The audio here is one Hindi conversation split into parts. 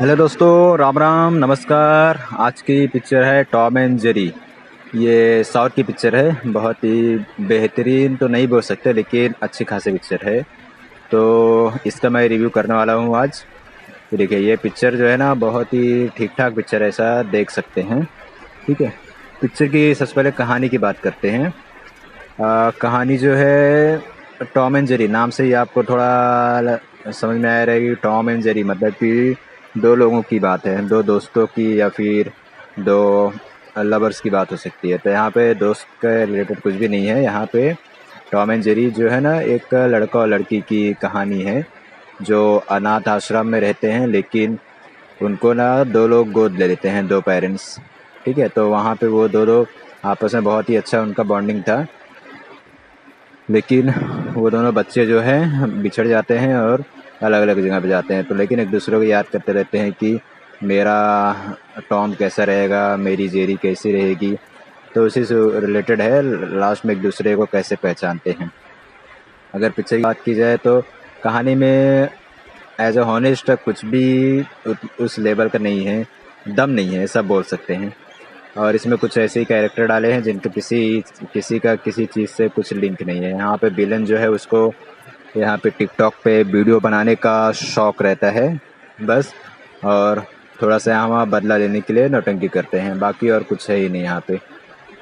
हेलो दोस्तों, राम राम, नमस्कार। आज की पिक्चर है टॉम एंड जेरी। ये साउथ की पिक्चर है। बहुत ही बेहतरीन तो नहीं बोल सकते, लेकिन अच्छी खासी पिक्चर है। तो इसका मैं रिव्यू करने वाला हूँ आज। तो देखिए, ये पिक्चर जो है ना, बहुत ही ठीक ठाक पिक्चर है, ऐसा देख सकते हैं। ठीक है। पिक्चर की सबसे पहले कहानी की बात करते हैं। कहानी जो है, टॉम एंड जेरी नाम से ही आपको थोड़ा समझ में आ रहेगी। टॉम एंड जेरी मतलब कि दो लोगों की बात है, दो दोस्तों की या फिर दो लवर्स की बात हो सकती है। तो यहाँ पे दोस्त के रिलेटेड कुछ भी नहीं है। यहाँ पे टॉम एंड जेरी जो है ना, एक लड़का और लड़की की कहानी है जो अनाथ आश्रम में रहते हैं, लेकिन उनको ना दो लोग गोद ले लेते हैं, दो पेरेंट्स। ठीक है। तो वहाँ पे वो दो लोग आपस में बहुत ही अच्छा उनका बॉन्डिंग था, लेकिन वो दोनों बच्चे जो हैं बिछड़ जाते हैं और अलग अलग जगह पे जाते हैं। तो लेकिन एक दूसरे को याद करते रहते हैं कि मेरा टॉम कैसा रहेगा, मेरी जेरी कैसी रहेगी। तो उसी से रिलेटेड है, लास्ट में एक दूसरे को कैसे पहचानते हैं। अगर पिक्चर की बात की जाए तो कहानी में एज अ हॉनेस्ट कुछ भी उस लेवल का नहीं है, दम नहीं है, ऐसा बोल सकते हैं। और इसमें कुछ ऐसे ही कैरेक्टर डाले हैं जिनके किसी किसी का किसी चीज़ से कुछ लिंक नहीं है। यहाँ पे विलन जो है, उसको यहाँ पे टिकटॉक पे वीडियो बनाने का शौक़ रहता है बस, और थोड़ा सा यहाँ बदला लेने के लिए नौटंकी करते हैं, बाकी और कुछ है ही नहीं यहाँ पे।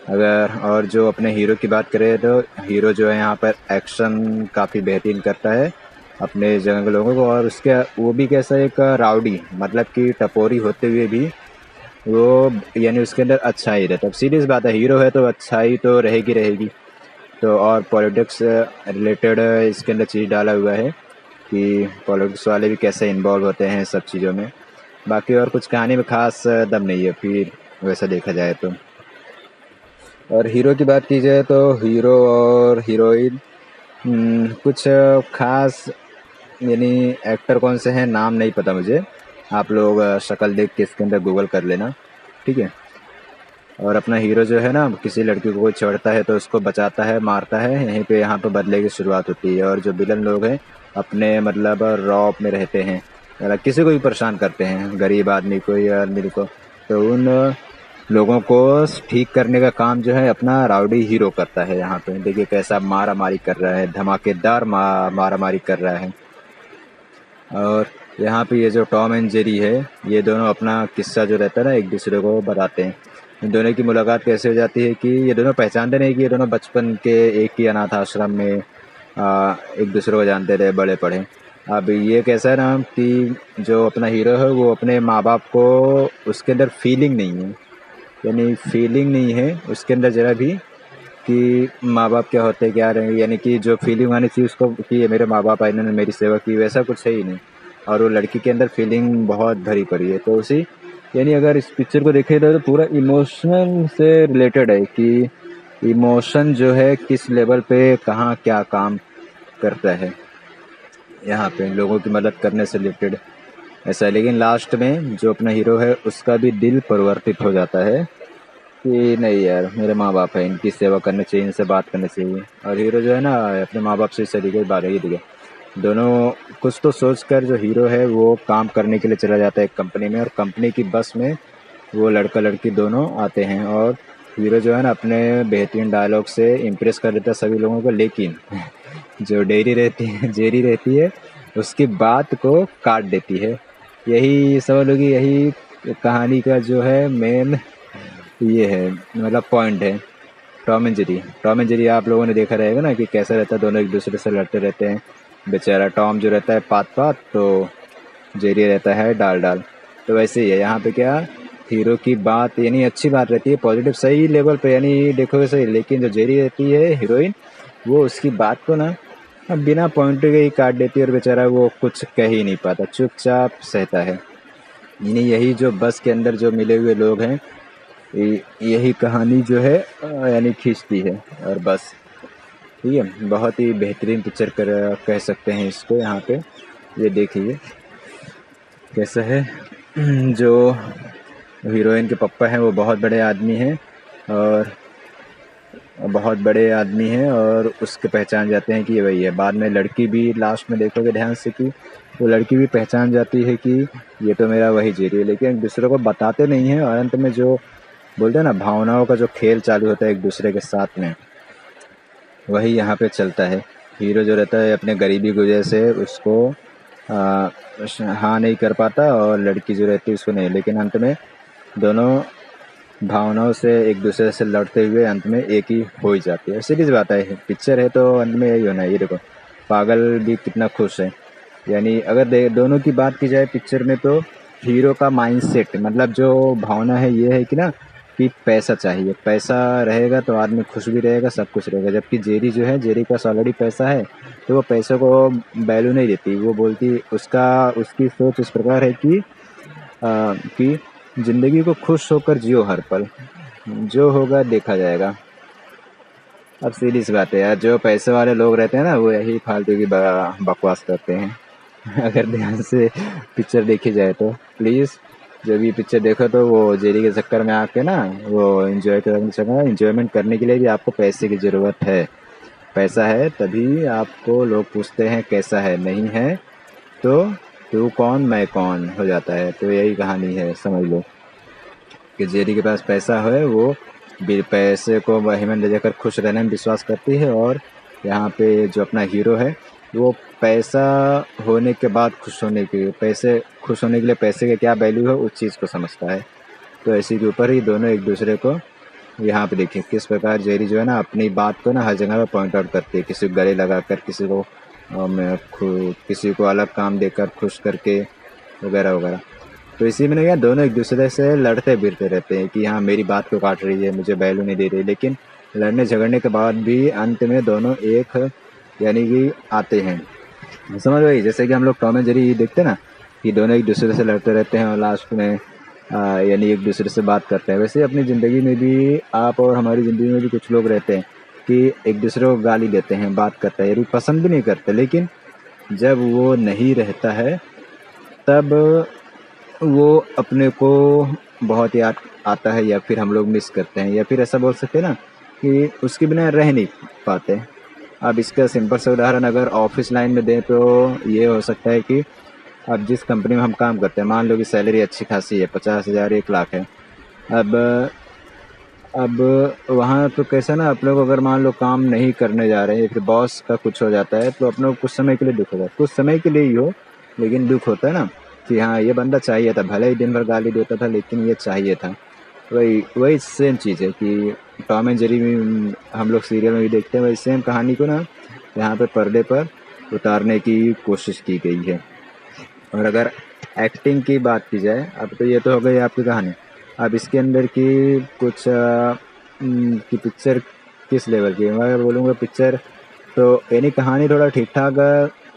अगर और जो अपने हीरो की बात करें तो हीरो जो है यहाँ पर एक्शन काफ़ी बेहतरीन करता है अपने जगह के लोगों को, और उसके वो भी कैसा एक राउडी, मतलब कि टपोरी होते हुए भी वो यानी उसके अंदर अच्छा ही रहता है। अब सीरियस बात है, हीरो है तो अच्छाई तो रहेगी रहेगी। तो और पॉलिटिक्स रिलेटेड इसके अंदर चीज़ डाला हुआ है कि पॉलिटिक्स वाले भी कैसे इन्वॉल्व होते हैं सब चीज़ों में। बाकी और कुछ कहानी में ख़ास दम नहीं है फिर, वैसा देखा जाए तो। और हीरो की बात की जाए तो हीरो और हीरोइन कुछ ख़ास यानी एक्टर कौन से हैं नाम नहीं पता मुझे। आप लोग शक्ल देख के इसके अंदर गूगल कर लेना। ठीक है। और अपना हीरो जो है ना, किसी लड़की को कोई छेड़ता है तो उसको बचाता है, मारता है, यहीं पे यहाँ पे बदले की शुरुआत होती है। और जो विलन लोग हैं अपने मतलब रौब में रहते हैं, मतलब किसी को भी परेशान करते हैं, गरीब आदमी को या अमीर को। तो उन लोगों को ठीक करने का काम जो है अपना राउडी हीरो करता है। यहाँ पे देखिए कैसा मारा मारी कर रहा है, धमाकेदार मारा मारी कर रहा है। और यहाँ पे ये जो टॉम एंड जेरी है, ये दोनों अपना किस्सा जो रहता है ना एक दूसरे को बताते हैं। इन दोनों की मुलाकात कैसे हो जाती है कि ये दोनों पहचानते नहीं कि ये दोनों बचपन के एक ही अनाथ आश्रम में एक दूसरे को जानते रहे, बड़े पढ़े। अब ये कैसा है ना कि जो अपना हीरो है वो अपने माँ बाप को, उसके अंदर फीलिंग नहीं है, यानी फीलिंग नहीं है उसके अंदर ज़रा भी कि माँ बाप क्या होते हैं, क्या रहेंगे, यानी कि जो फीलिंग आनी चाहिए उसको कि ये मेरे माँ बाप आए, इन्होंने मेरी सेवा की, वैसा कुछ है ही नहीं। और वो लड़की के अंदर फीलिंग बहुत भरी पड़ी है। तो उसी यानी अगर इस पिक्चर को देखें तो पूरा इमोशन से रिलेटेड है कि इमोशन जो है किस लेवल पे कहाँ क्या काम करता है, यहाँ पे लोगों की मदद करने से रिलेटेड ऐसा है। लेकिन लास्ट में जो अपना हीरो है उसका भी दिल परिवर्तित हो जाता है कि नहीं यार, मेरे माँ बाप हैं, इनकी सेवा करनी चाहिए, इनसे बात करनी चाहिए। और हीरो जो है ना अपने माँ बाप से इस तरीके की बात है, दिखे दोनों कुछ तो सोचकर जो हीरो है वो काम करने के लिए चला जाता है एक कंपनी में, और कंपनी की बस में वो लड़का लड़की दोनों आते हैं। और हीरो जो है ना अपने बेहतरीन डायलॉग से इम्प्रेस कर देता है सभी लोगों को, लेकिन जो जेरी रहती है उसकी बात को काट देती है। यही समझ लो कि यही कहानी का जो है मेन ये है, मतलब पॉइंट है। टॉम एंड जेरी आप लोगों ने देखा रहेगा ना कि कैसा रहता है, दोनों एक दूसरे से लड़ते रहते हैं। बेचारा टॉम जो रहता है पात पात, तो जेरी रहता है डाल डाल। तो वैसे ही है यहाँ पे, क्या हीरो की बात यानी अच्छी बात रहती है, पॉजिटिव सही लेवल पे, यानी देखोगे सही। लेकिन जो जेरी रहती है हीरोइन, वो उसकी बात को ना अब बिना पॉइंट के ही काट देती है, और बेचारा वो कुछ कह ही नहीं पाता, चुपचाप सहता है। यानी यही जो बस के अंदर जो मिले हुए लोग हैं, यही कहानी जो है यानी खींचती है, और बस। ठीक है। बहुत ही बेहतरीन पिक्चर कह सकते हैं इसको। यहाँ पे ये देखिए कैसा है। जो हीरोइन के पापा हैं वो बहुत बड़े आदमी हैं, और उसके पहचान जाते हैं कि ये वही है। बाद में लड़की भी लास्ट में देखोगे ध्यान से कि वो लड़की भी पहचान जाती है कि ये तो मेरा वही जेरी है, लेकिन दूसरों को बताते नहीं हैं और अंत में जो बोलते हैं ना भावनाओं का जो खेल चालू होता है एक दूसरे के साथ में, वही यहाँ पे चलता है। हीरो जो रहता है अपने गरीबी की वजह से उसको हाँ नहीं कर पाता और लड़की जो रहती है उसको नहीं, लेकिन अंत में दोनों भावनाओं से एक दूसरे से लड़ते हुए अंत में एक ही हो ही जाती है। सीरीज बात है, पिक्चर है तो अंत में यही होना है। ये देखो पागल भी कितना खुश है, यानी अगर दोनों की बात की जाए पिक्चर में तो हीरो का माइंडसेट मतलब जो भावना है ये है कि ना कि पैसा चाहिए, पैसा रहेगा तो आदमी खुश भी रहेगा, सब कुछ रहेगा। जबकि जेरी जो है, जेरी के पास ऑलरेडी पैसा है तो वो पैसों को वैल्यू नहीं देती। वो बोलती उसकी सोच इस प्रकार है कि ज़िंदगी को खुश होकर जियो हर पल, जो होगा देखा जाएगा। अब सीधी सी बात है यार, जो पैसे वाले लोग रहते हैं ना वो यही फालतू की बकवास करते हैं। अगर ध्यान से पिक्चर देखी जाए तो प्लीज़ जब ये पिक्चर देखो तो वो जेरी के चक्कर में आके ना वो एंजॉयमेंट करने के लिए भी आपको पैसे की ज़रूरत है। पैसा है तभी आपको लोग पूछते हैं कैसा है, नहीं है तो तू कौन मैं कौन हो जाता है। तो यही कहानी है, समझ लो कि जेरी के पास पैसा है, वो पैसे को वहीमन ले जाकर खुश रहने में विश्वास करती है, और यहाँ पे जो अपना हीरो है वो पैसा होने के बाद खुश होने के लिए पैसे का क्या वैल्यू है उस चीज़ को समझता है। तो इसी के ऊपर ही दोनों एक दूसरे को यहाँ पे देखिए किस प्रकार जेरी जो है ना अपनी बात को ना हर जगह पे पॉइंट आउट करती है, किसी को गले लगाकर, किसी को अलग काम देकर खुश करके वगैरह वगैरह। तो इसी में क्या दोनों एक दूसरे से लड़ते भिड़ते रहते हैं कि हाँ मेरी बात को काट रही है, मुझे वैल्यू नहीं दे रही, लेकिन लड़ने झगड़ने के बाद भी अंत में दोनों एक यानी कि आते हैं। समझ गई, जैसे कि हम लोग टॉम एंड जेरी देखते हैं ना कि दोनों एक दूसरे से लड़ते रहते हैं और लास्ट में यानी एक दूसरे से बात करते हैं। वैसे अपनी ज़िंदगी में भी आप और हमारी ज़िंदगी में भी कुछ लोग रहते हैं कि एक दूसरे को गाली देते हैं, बात करते हैं, यानी पसंद भी नहीं करते, लेकिन जब वो नहीं रहता है तब वो अपने को बहुत याद आता है, या फिर हम लोग मिस करते हैं, या फिर ऐसा बोल सकते हैं ना कि उसके बिना रह नहीं पाते। अब इसका सिंपल सा उदाहरण अगर ऑफिस लाइन में दें तो ये हो सकता है कि अब जिस कंपनी में हम काम करते हैं, मान लो कि सैलरी अच्छी खासी है, 50,000 1 लाख है। अब वहाँ तो कैसा ना आप लोग अगर मान लो काम नहीं करने जा रहे हैं या फिर बॉस का कुछ हो जाता है तो अपने को कुछ समय के लिए दुख होता है, कुछ समय के लिए ही हो लेकिन दुख होता है ना कि हाँ ये बंदा चाहिए था, भले ही दिन भर गाली देता था लेकिन ये चाहिए था। वही वही सेम चीज़ है कि टॉम एंड जेरी में हम लोग सीरियल में भी देखते हैं, वही सेम कहानी को ना यहाँ पे पर्दे पर उतारने की कोशिश की गई है। और अगर एक्टिंग की बात की जाए, अब तो ये तो हो गई आपकी कहानी, अब इसके अंदर की कुछ कि पिक्चर किस लेवल की है। मैं अगर बोलूँगा पिक्चर तो यानी कहानी थोड़ा ठीक ठाक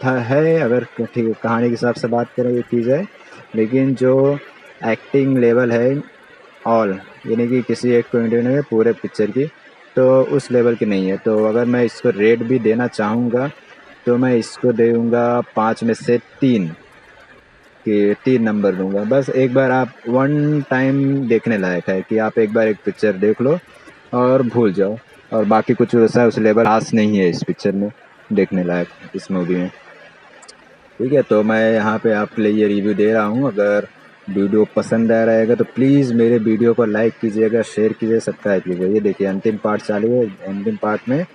है, अगर ठीक कहानी के हिसाब से बात करें की जाए, लेकिन जो एक्टिंग लेवल है ऑल यानी कि किसी एक को इंडियन है पूरे पिक्चर की, तो उस लेवल की नहीं है। तो अगर मैं इसको रेट भी देना चाहूँगा तो मैं इसको दूँगा 5 में से 3 कि 3 नंबर दूँगा। बस एक बार आप वन टाइम देखने लायक है कि आप एक बार एक पिक्चर देख लो और भूल जाओ, और बाकी कुछ वैसा उस लेवल खास नहीं है इस पिक्चर में देखने लायक, इस मूवी में। ठीक है, तो मैं यहाँ पे आपके लिए ये रिव्यू दे रहा हूँ। अगर वीडियो पसंद आ रहेगा तो प्लीज़ मेरे वीडियो को लाइक कीजिएगा, शेयर कीजिए, सब्सक्राइब कीजिए। ये देखिए अंतिम पार्ट चालू है, अंतिम पार्ट में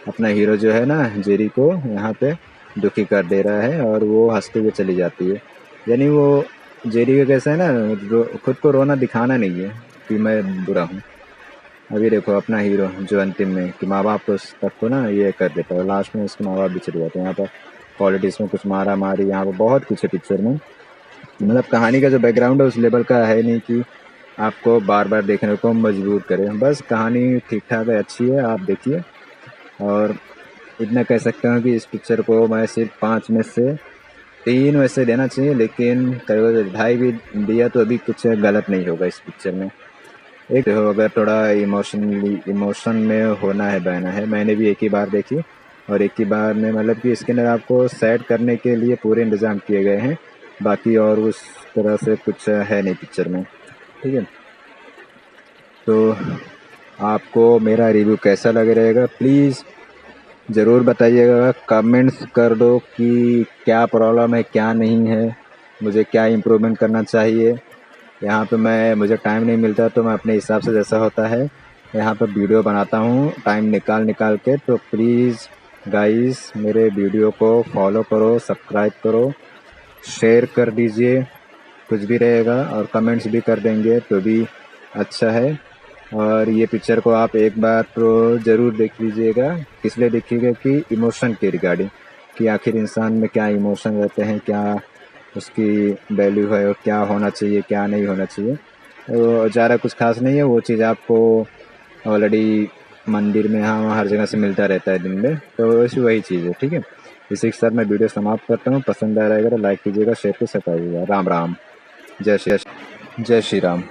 अपना हीरो जो है ना जेरी को यहाँ पे दुखी कर दे रहा है और वो हंसते हुए चली जाती है। यानी वो जेरी का कैसा है ना, खुद को रोना दिखाना नहीं है कि मैं बुरा हूँ। अभी देखो अपना हीरो जो अंतिम में कि माँ बाप को तक को ना ये कर देता है, लास्ट में उसके माँ बाप भी चले जाते हैं। यहाँ पर पॉलिटिक्स में कुछ मारा मारी, यहाँ पर बहुत कुछ है पिक्चर में। मतलब कहानी का जो बैकग्राउंड है उस लेवल का है नहीं कि आपको बार बार देखने को मजबूर करे। बस कहानी ठीक ठाक है, अच्छी है, आप देखिए। और इतना कह सकता हूँ कि इस पिक्चर को मैं सिर्फ 5 में से 3 वैसे देना चाहिए, लेकिन कई 2.5 भी दिया तो अभी कुछ गलत नहीं होगा इस पिक्चर में। एक हो अगर थोड़ा इमोशन में होना है, बहना है, मैंने भी एक ही बार देखी और एक ही बार में मतलब कि इसके अंदर आपको सैड करने के लिए पूरे इंतज़ाम किए गए हैं, बाकी और उस तरह से कुछ है नहीं पिक्चर में। ठीक है, तो आपको मेरा रिव्यू कैसा लग रहेगा प्लीज़ ज़रूर बताइएगा, कमेंट्स कर दो कि क्या प्रॉब्लम है क्या नहीं है, मुझे क्या इम्प्रूवमेंट करना चाहिए। यहाँ पे मुझे टाइम नहीं मिलता तो मैं अपने हिसाब से जैसा होता है यहाँ पे वीडियो बनाता हूँ टाइम निकाल के। तो प्लीज़ गाइस मेरे वीडियो को फॉलो करो, सब्सक्राइब करो, शेयर कर दीजिए, कुछ भी रहेगा और कमेंट्स भी कर देंगे तो भी अच्छा है। और ये पिक्चर को आप एक बार तो ज़रूर देख लीजिएगा। किस लिए देखिएगा कि इमोशन के रिगार्डिंग, कि आखिर इंसान में क्या इमोशन रहते हैं, क्या उसकी वैल्यू है और क्या होना चाहिए क्या नहीं होना चाहिए। तो ज़्यादा कुछ खास नहीं है, वो चीज़ आपको ऑलरेडी मंदिर में हाँ हर जगह से मिलता रहता है दिन में, तो ऐसी वही चीज़ है। ठीक है, इसी के साथ मैं वीडियो समाप्त करता हूँ। पसंद आया रहेगा तो लाइक कीजिएगा, शेयर को सब्सक्राइब कीजिएगा। राम राम, जय श्री राम।